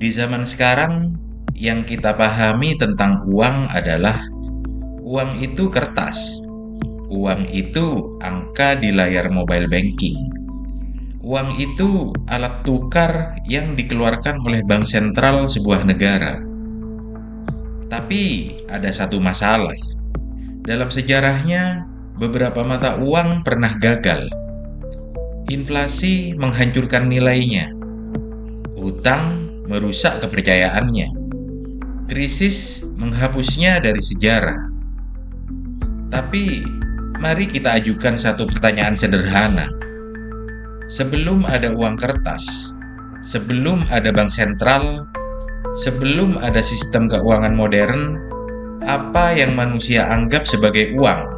Di zaman sekarang, yang kita pahami tentang uang adalah uang itu kertas, uang itu angka di layar mobile banking, uang itu alat tukar yang dikeluarkan oleh bank sentral sebuah negara. Tapi ada satu masalah. Dalam sejarahnya, beberapa mata uang pernah gagal. Inflasi menghancurkan nilainya. Hutang merusak kepercayaannya. Krisis menghapusnya dari sejarah. Tapi, mari kita ajukan satu pertanyaan sederhana. Sebelum ada uang kertas, sebelum ada bank sentral, sebelum ada sistem keuangan modern, apa yang manusia anggap sebagai uang?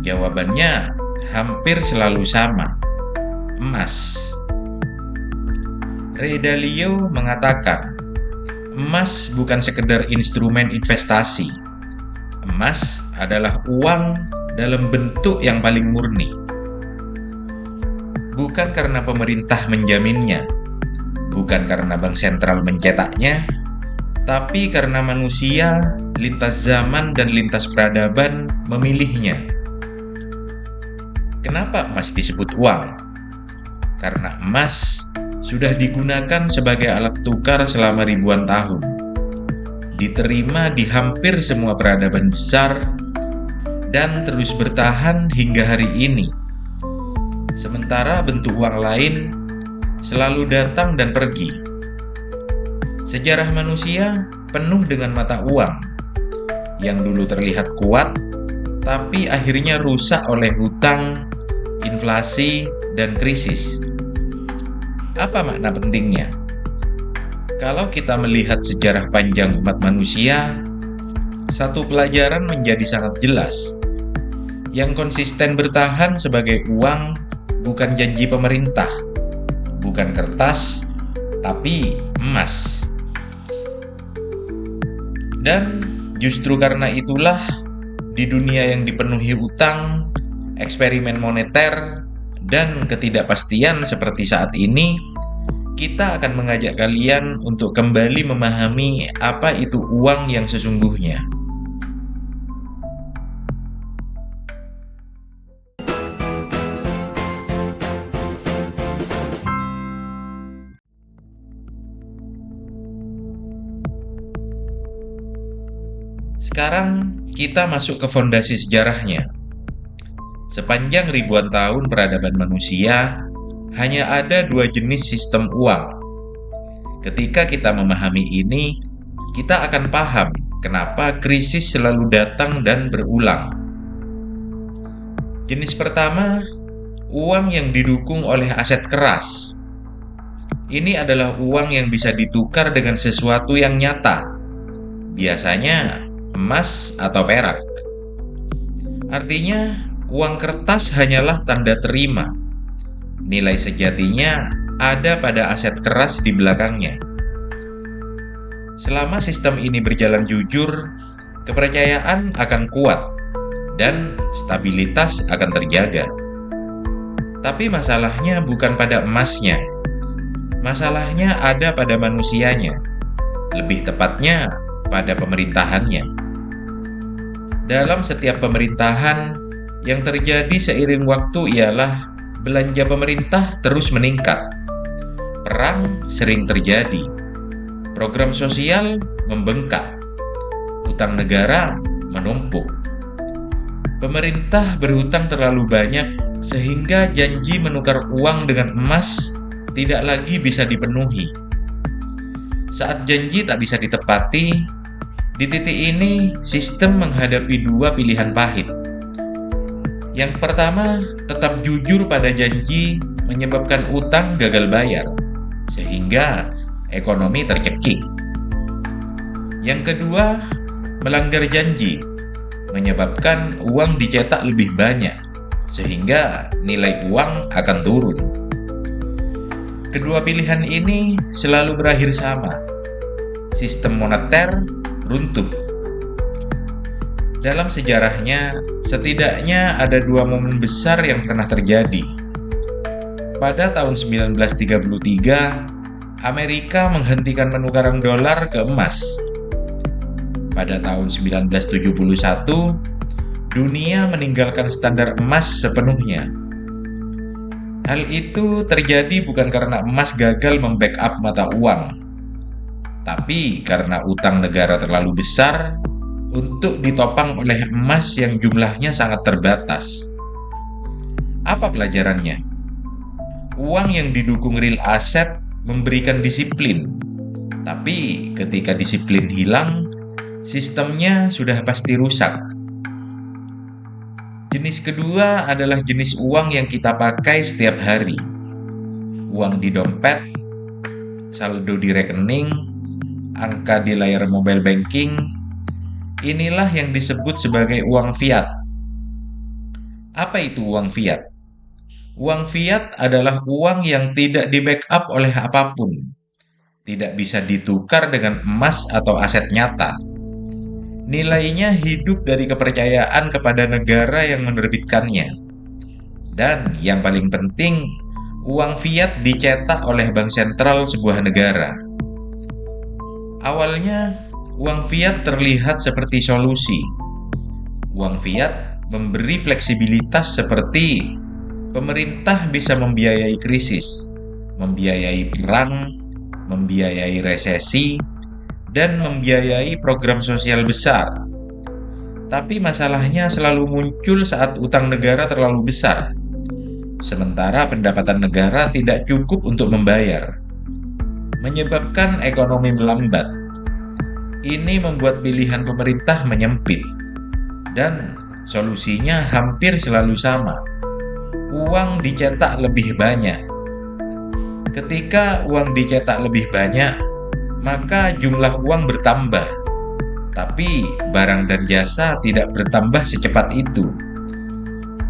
Jawabannya hampir selalu sama: emas. Ray Dalio mengatakan, emas bukan sekedar instrumen investasi. Emas adalah uang dalam bentuk yang paling murni. Bukan karena pemerintah menjaminnya, bukan karena bank sentral mencetaknya, tapi karena manusia lintas zaman dan lintas peradaban memilihnya. Kenapa emas disebut uang? Karena emas sudah digunakan sebagai alat tukar selama ribuan tahun. Diterima di hampir semua peradaban besar dan terus bertahan hingga hari ini. Sementara bentuk uang lain selalu datang dan pergi. Sejarah manusia penuh dengan mata uang yang dulu terlihat kuat, tapi akhirnya rusak oleh hutang, inflasi, dan krisis. Apa makna pentingnya? Kalau kita melihat sejarah panjang umat manusia, satu pelajaran menjadi sangat jelas. Yang konsisten bertahan sebagai uang bukan janji pemerintah, bukan kertas, tapi emas. Dan justru karena itulah, di dunia yang dipenuhi utang, eksperimen moneter, dan ketidakpastian seperti saat ini, kita akan mengajak kalian untuk kembali memahami apa itu uang yang sesungguhnya. Sekarang kita masuk ke fondasi sejarahnya. Sepanjang ribuan tahun peradaban manusia, hanya ada dua jenis sistem uang. Ketika kita memahami ini, kita akan paham kenapa krisis selalu datang dan berulang. Jenis pertama, uang yang didukung oleh aset keras. Ini adalah uang yang bisa ditukar dengan sesuatu yang nyata, biasanya emas atau perak. Artinya, uang kertas hanyalah tanda terima. Nilai sejatinya ada pada aset keras di belakangnya. Selama sistem ini berjalan jujur, kepercayaan akan kuat dan stabilitas akan terjaga. Tapi masalahnya bukan pada emasnya. Masalahnya ada pada manusianya. Lebih tepatnya, pada pemerintahannya. Dalam setiap pemerintahan, yang terjadi seiring waktu ialah belanja pemerintah terus meningkat. Perang sering terjadi. Program sosial membengkak. Utang negara menumpuk. Pemerintah berhutang terlalu banyak sehingga janji menukar uang dengan emas tidak lagi bisa dipenuhi. Saat janji tak bisa ditepati, di titik ini sistem menghadapi dua pilihan pahit. Yang pertama, tetap jujur pada janji menyebabkan utang gagal bayar, sehingga ekonomi tercekik. Yang kedua, melanggar janji, menyebabkan uang dicetak lebih banyak, sehingga nilai uang akan turun. Kedua pilihan ini selalu berakhir sama. Sistem moneter runtuh. Dalam sejarahnya, setidaknya ada dua momen besar yang pernah terjadi. Pada tahun 1933, Amerika menghentikan penukaran dolar ke emas. Pada tahun 1971, dunia meninggalkan standar emas sepenuhnya. Hal itu terjadi bukan karena emas gagal membackup mata uang, tapi karena utang negara terlalu besar untuk ditopang oleh emas yang jumlahnya sangat terbatas. Apa pelajarannya? Uang yang didukung real asset memberikan disiplin, tapi ketika disiplin hilang, sistemnya sudah pasti rusak. Jenis kedua adalah jenis uang yang kita pakai setiap hari. Uang di dompet, saldo di rekening, angka di layar mobile banking. Inilah yang disebut sebagai uang fiat. Apa itu uang fiat? Uang fiat adalah uang yang tidak di-backup oleh apapun. Tidak bisa ditukar dengan emas atau aset nyata. Nilainya hidup dari kepercayaan kepada negara yang menerbitkannya. Dan yang paling penting, uang fiat dicetak oleh bank sentral sebuah negara. Awalnya, uang fiat terlihat seperti solusi. Uang fiat memberi fleksibilitas seperti pemerintah bisa membiayai krisis, membiayai perang, membiayai resesi, dan membiayai program sosial besar. Tapi masalahnya selalu muncul saat utang negara terlalu besar, sementara pendapatan negara tidak cukup untuk membayar, menyebabkan ekonomi melambat. Ini membuat pilihan pemerintah menyempit, dan solusinya hampir selalu sama. Uang dicetak lebih banyak. Ketika uang dicetak lebih banyak, maka jumlah uang bertambah, tapi barang dan jasa tidak bertambah secepat itu.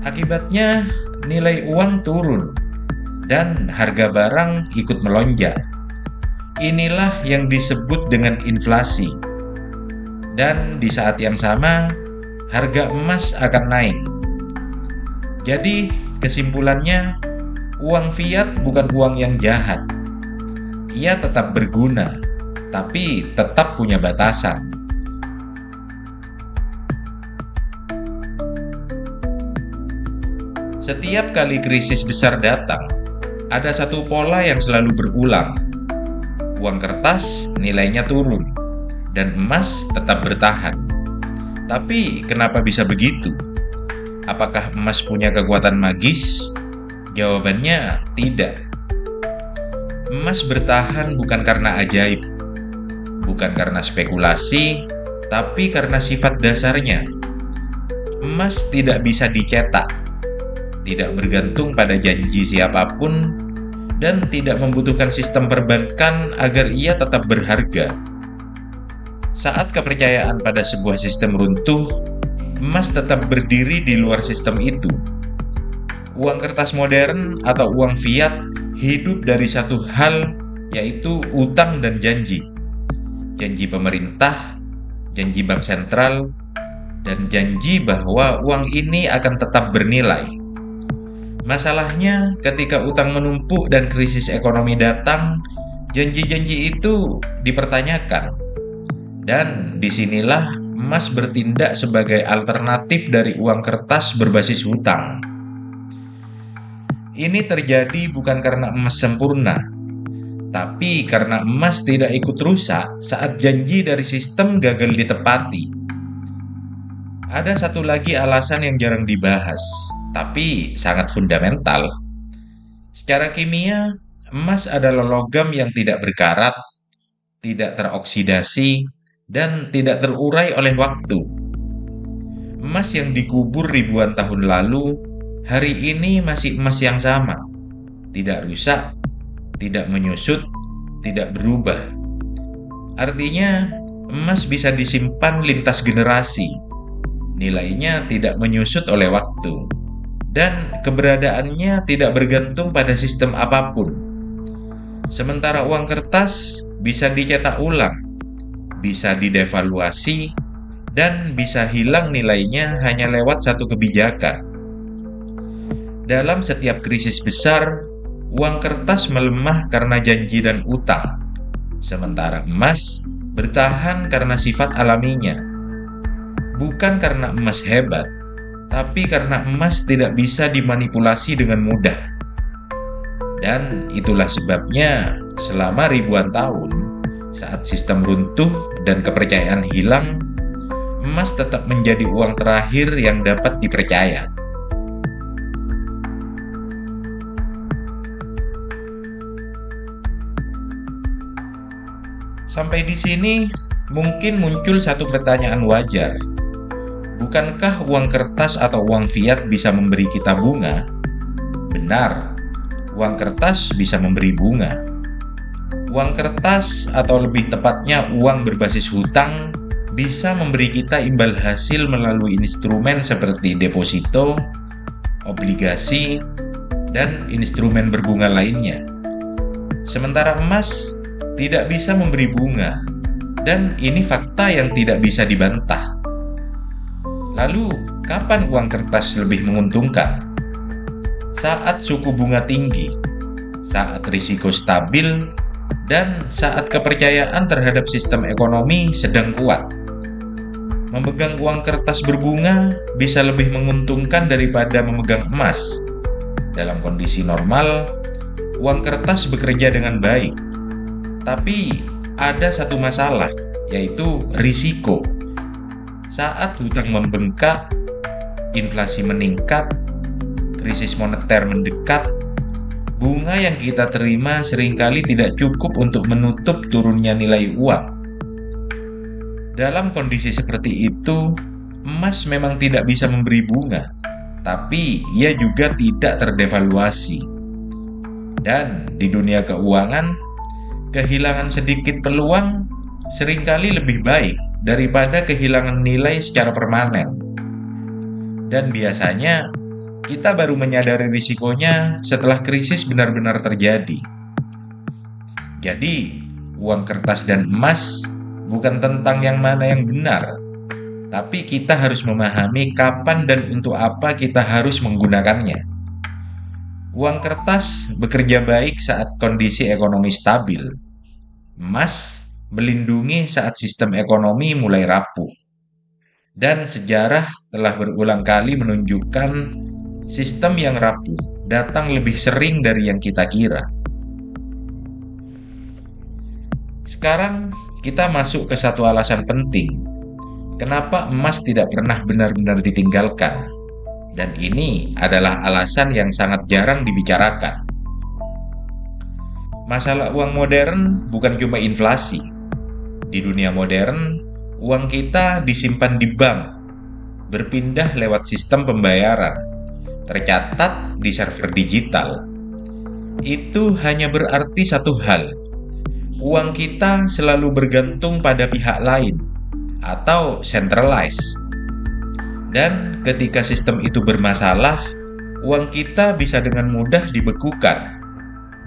Akibatnya, nilai uang turun dan harga barang ikut melonjak. Inilah yang disebut dengan inflasi. Dan di saat yang sama, harga emas akan naik. Jadi, kesimpulannya, uang fiat bukan uang yang jahat. Ia tetap berguna, tapi tetap punya batasan. Setiap kali krisis besar datang, ada satu pola yang selalu berulang. Uang kertas nilainya turun, dan emas tetap bertahan. Tapi kenapa bisa begitu? Apakah emas punya kekuatan magis? Jawabannya tidak. Emas bertahan bukan karena ajaib, bukan karena spekulasi, tapi karena sifat dasarnya. Emas tidak bisa dicetak, tidak bergantung pada janji siapapun, dan tidak membutuhkan sistem perbankan agar ia tetap berharga. Saat kepercayaan pada sebuah sistem runtuh, emas tetap berdiri di luar sistem itu. Uang kertas modern atau uang fiat hidup dari satu hal, yaitu utang dan janji. Janji pemerintah, janji bank sentral, dan janji bahwa uang ini akan tetap bernilai. Masalahnya, ketika utang menumpuk dan krisis ekonomi datang, janji-janji itu dipertanyakan. Dan disinilah emas bertindak sebagai alternatif dari uang kertas berbasis hutang. Ini terjadi bukan karena emas sempurna, tapi karena emas tidak ikut rusak saat janji dari sistem gagal ditepati. Ada satu lagi alasan yang jarang dibahas, tapi sangat fundamental. Secara kimia, emas adalah logam yang tidak berkarat, tidak teroksidasi, dan tidak terurai oleh waktu. Emas yang dikubur ribuan tahun lalu, hari ini masih emas yang sama, tidak rusak, tidak menyusut, tidak berubah. Artinya, emas bisa disimpan lintas generasi, nilainya tidak menyusut oleh waktu, dan keberadaannya tidak bergantung pada sistem apapun. Sementara uang kertas bisa dicetak ulang, bisa didevaluasi, dan bisa hilang nilainya hanya lewat satu kebijakan. Dalam setiap krisis besar, Uang kertas melemah karena janji dan utang, sementara emas bertahan karena sifat alaminya. Bukan karena emas hebat, tapi karena emas tidak bisa dimanipulasi dengan mudah. Dan itulah sebabnya selama ribuan tahun, saat sistem runtuh dan kepercayaan hilang, emas tetap menjadi uang terakhir yang dapat dipercaya. Sampai di sini mungkin muncul satu pertanyaan wajar. Bukankah uang kertas atau uang fiat bisa memberi kita bunga? Benar, uang kertas bisa memberi bunga. Uang kertas atau lebih tepatnya uang berbasis hutang bisa memberi kita imbal hasil melalui instrumen seperti deposito, obligasi, dan instrumen berbunga lainnya. Sementara emas tidak bisa memberi bunga, dan ini fakta yang tidak bisa dibantah. Lalu, kapan uang kertas lebih menguntungkan? Saat suku bunga tinggi, saat risiko stabil, dan saat kepercayaan terhadap sistem ekonomi sedang kuat. Memegang uang kertas berbunga bisa lebih menguntungkan daripada memegang emas. Dalam kondisi normal, uang kertas bekerja dengan baik. Tapi ada satu masalah, yaitu risiko. Saat hutang membengkak, inflasi meningkat, krisis moneter mendekat, bunga yang kita terima seringkali tidak cukup untuk menutup turunnya nilai uang. Dalam kondisi seperti itu, emas memang tidak bisa memberi bunga, tapi ia juga tidak terdevaluasi. Dan di dunia keuangan, kehilangan sedikit peluang seringkali lebih baik daripada kehilangan nilai secara permanen. Dan biasanya kita baru menyadari risikonya setelah krisis benar-benar terjadi. Jadi, uang kertas dan emas bukan tentang yang mana yang benar, tapi kita harus memahami kapan dan untuk apa kita harus menggunakannya. Uang kertas bekerja baik saat kondisi ekonomi stabil. Emas melindungi saat sistem ekonomi mulai rapuh. Dan sejarah telah berulang kali menunjukkan sistem yang rapuh datang lebih sering dari yang kita kira. Sekarang kita masuk ke satu alasan penting. Kenapa emas tidak pernah benar-benar ditinggalkan? Dan ini adalah alasan yang sangat jarang dibicarakan. Masalah uang modern bukan cuma inflasi. Di dunia modern, uang kita disimpan di bank, berpindah lewat sistem pembayaran, tercatat di server digital. Itu hanya berarti satu hal. Uang kita selalu bergantung pada pihak lain atau centralized. Dan ketika sistem itu bermasalah, uang kita bisa dengan mudah dibekukan,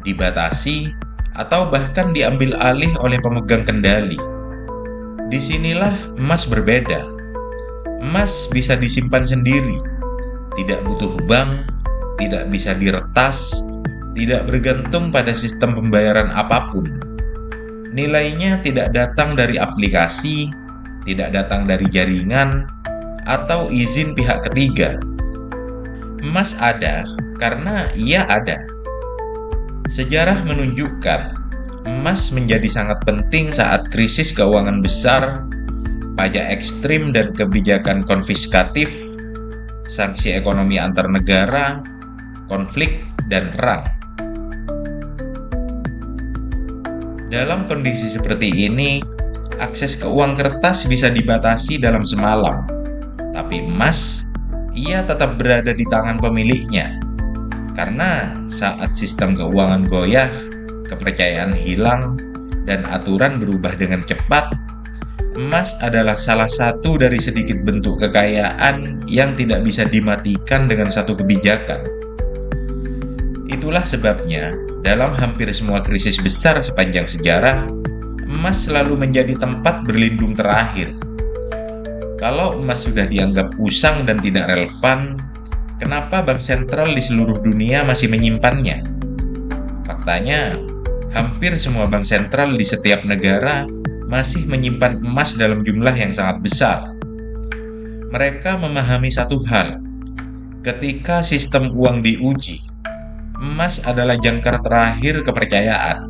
dibatasi, atau bahkan diambil alih oleh pemegang kendali. Disinilah emas berbeda. Emas bisa disimpan sendiri, tidak butuh bank, tidak bisa diretas, tidak bergantung pada sistem pembayaran apapun. Nilainya tidak datang dari aplikasi, tidak datang dari jaringan, atau izin pihak ketiga. Emas ada karena ia ada. Sejarah menunjukkan emas menjadi sangat penting saat krisis keuangan besar, pajak ekstrim dan kebijakan konfiskatif, sanksi ekonomi antar negara, konflik, dan perang. Dalam kondisi seperti ini, akses ke uang kertas bisa dibatasi dalam semalam. Tapi emas, ia tetap berada di tangan pemiliknya. Karena saat sistem keuangan goyah, kepercayaan hilang, dan aturan berubah dengan cepat, emas adalah salah satu dari sedikit bentuk kekayaan yang tidak bisa dimatikan dengan satu kebijakan. Itulah sebabnya, dalam hampir semua krisis besar sepanjang sejarah, emas selalu menjadi tempat berlindung terakhir. Kalau emas sudah dianggap usang dan tidak relevan, kenapa bank sentral di seluruh dunia masih menyimpannya? Faktanya, hampir semua bank sentral di setiap negara masih menyimpan emas dalam jumlah yang sangat besar. Mereka memahami satu hal, ketika sistem uang diuji, emas adalah jangkar terakhir kepercayaan.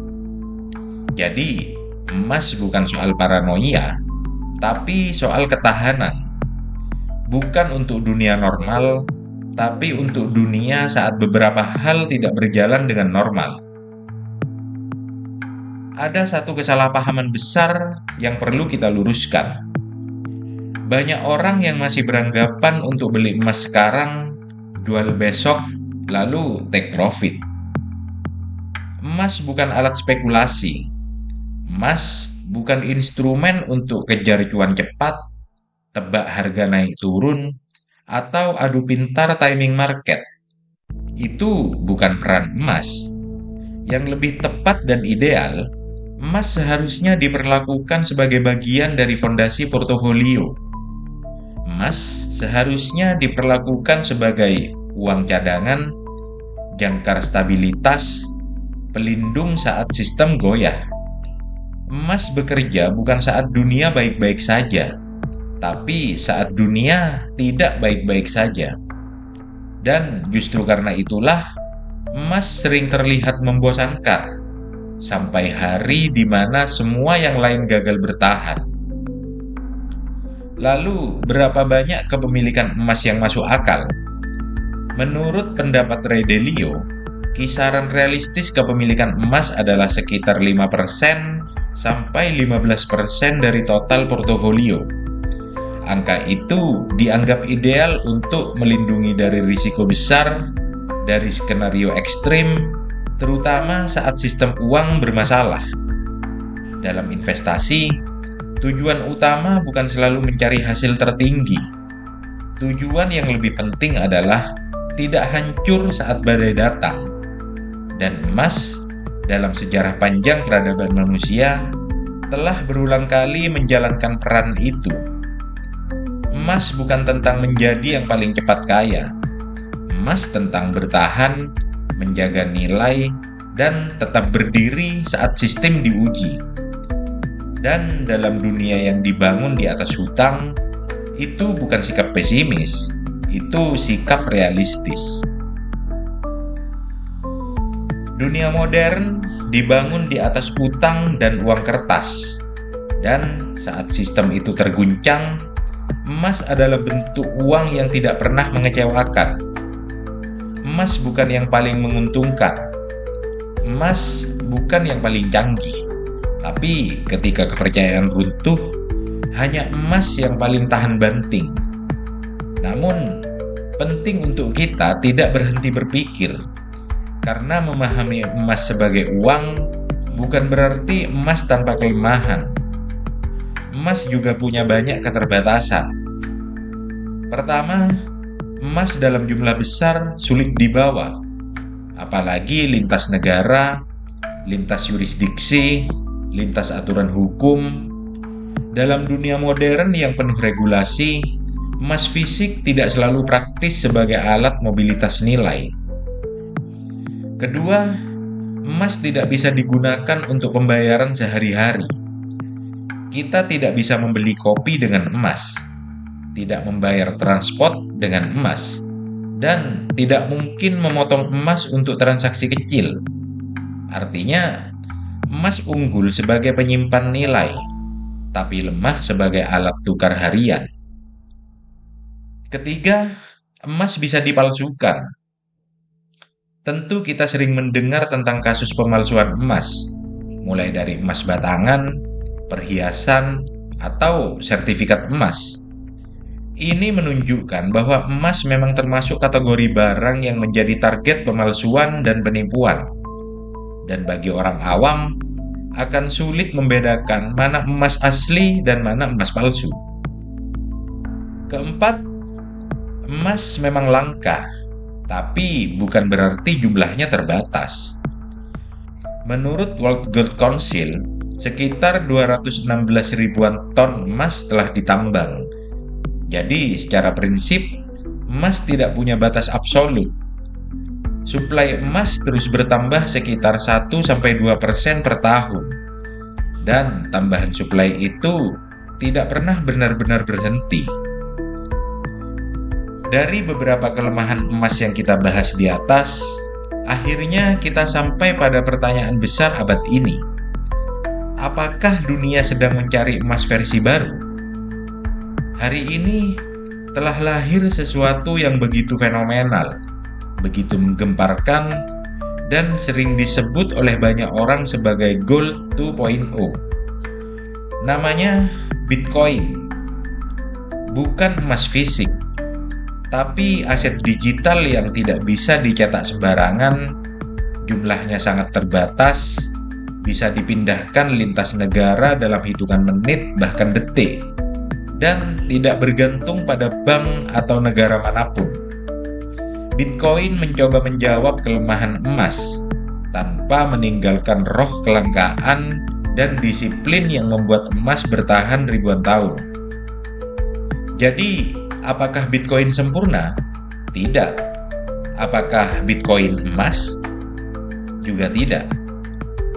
Jadi, emas bukan soal paranoia, tapi soal ketahanan. Bukan untuk dunia normal, tapi untuk dunia saat beberapa hal tidak berjalan dengan normal. Ada satu kesalahpahaman besar yang perlu kita luruskan. Banyak orang yang masih beranggapan untuk beli emas sekarang, jual besok, lalu take profit. Emas bukan alat spekulasi. Emas bukan instrumen untuk kejar cuan cepat, tebak harga naik turun, atau adu pintar timing market. Itu bukan peran emas. Yang lebih tepat dan ideal, emas seharusnya diperlakukan sebagai bagian dari fondasi portofolio. Emas seharusnya diperlakukan sebagai uang cadangan, jangkar stabilitas, pelindung saat sistem goyah. Emas bekerja bukan saat dunia baik-baik saja, tapi saat dunia tidak baik-baik saja. Dan justru karena itulah emas sering terlihat membosankan, sampai hari di mana semua yang lain gagal bertahan. Lalu, berapa banyak kepemilikan emas yang masuk akal? Menurut pendapat Ray Dalio, kisaran realistis kepemilikan emas adalah sekitar 5% sampai 15% dari total portofolio. Angka itu dianggap ideal untuk melindungi dari risiko besar, dari skenario ekstrim, terutama saat sistem uang bermasalah. Dalam investasi, tujuan utama bukan selalu mencari hasil tertinggi. Tujuan yang lebih penting adalah tidak hancur saat badai datang. Dan emas, dalam sejarah panjang peradaban manusia, telah berulang kali menjalankan peran itu. Emas bukan tentang menjadi yang paling cepat kaya. Emas tentang bertahan, menjaga nilai, dan tetap berdiri saat sistem diuji. Dan dalam dunia yang dibangun di atas hutang, itu bukan sikap pesimis, itu sikap realistis. Dunia modern dibangun di atas utang dan uang kertas. Dan saat sistem itu terguncang, emas adalah bentuk uang yang tidak pernah mengecewakan. Emas bukan yang paling menguntungkan. Emas bukan yang paling canggih. Tapi ketika kepercayaan runtuh, hanya emas yang paling tahan banting. Namun, penting untuk kita tidak berhenti berpikir. Karena memahami emas sebagai uang bukan berarti emas tanpa kelemahan. Emas juga punya banyak keterbatasan. Pertama, emas dalam jumlah besar sulit dibawa, apalagi lintas negara, lintas yurisdiksi, lintas aturan hukum. Dalam dunia modern yang penuh regulasi, emas fisik tidak selalu praktis sebagai alat mobilitas nilai. Kedua, emas tidak bisa digunakan untuk pembayaran sehari-hari. Kita tidak bisa membeli kopi dengan emas, tidak membayar transport dengan emas, dan tidak mungkin memotong emas untuk transaksi kecil. Artinya, emas unggul sebagai penyimpan nilai, tapi lemah sebagai alat tukar harian. Ketiga, emas bisa dipalsukan. Tentu kita sering mendengar tentang kasus pemalsuan emas, mulai dari emas batangan, perhiasan, atau sertifikat emas. Ini menunjukkan bahwa emas memang termasuk kategori barang yang menjadi target pemalsuan dan penipuan. Dan bagi orang awam, akan sulit membedakan mana emas asli dan mana emas palsu. Keempat, emas memang langka, tapi bukan berarti jumlahnya terbatas. Menurut World Gold Council, sekitar 216 ribuan ton emas telah ditambang. Jadi, secara prinsip, emas tidak punya batas absolut. Suplai emas terus bertambah sekitar 1-2% per tahun. Dan tambahan suplai itu tidak pernah benar-benar berhenti. Dari beberapa kelemahan emas yang kita bahas di atas, akhirnya kita sampai pada pertanyaan besar abad ini. Apakah dunia sedang mencari emas versi baru? Hari ini telah lahir sesuatu yang begitu fenomenal, begitu menggemparkan, dan sering disebut oleh banyak orang sebagai Gold 2.0. Namanya Bitcoin. Bukan emas fisik, tapi aset digital yang tidak bisa dicetak sembarangan, jumlahnya sangat terbatas, bisa dipindahkan lintas negara dalam hitungan menit bahkan detik, dan tidak bergantung pada bank atau negara manapun. Bitcoin mencoba menjawab kelemahan emas tanpa meninggalkan roh kelangkaan dan disiplin yang membuat emas bertahan ribuan tahun. Jadi, apakah Bitcoin sempurna? Tidak. Apakah Bitcoin emas? Juga tidak.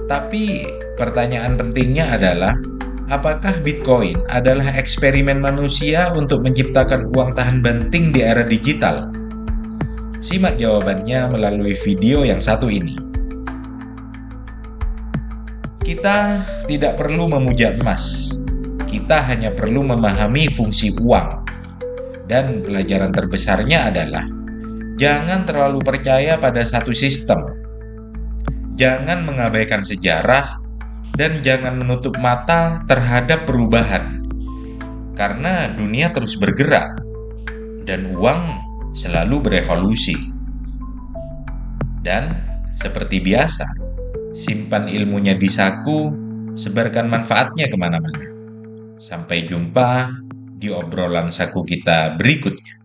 Tapi pertanyaan pentingnya adalah, apakah Bitcoin adalah eksperimen manusia untuk menciptakan uang tahan banting di era digital? Simak jawabannya melalui video yang satu ini. Kita tidak perlu memuja emas. Kita hanya perlu memahami fungsi uang. Dan pelajaran terbesarnya adalah, jangan terlalu percaya pada satu sistem. Jangan mengabaikan sejarah dan jangan menutup mata terhadap perubahan. Karena dunia terus bergerak dan uang selalu berevolusi. Dan seperti biasa, simpan ilmunya di saku, sebarkan manfaatnya kemana-mana. Sampai jumpa di obrolan saku kita berikutnya.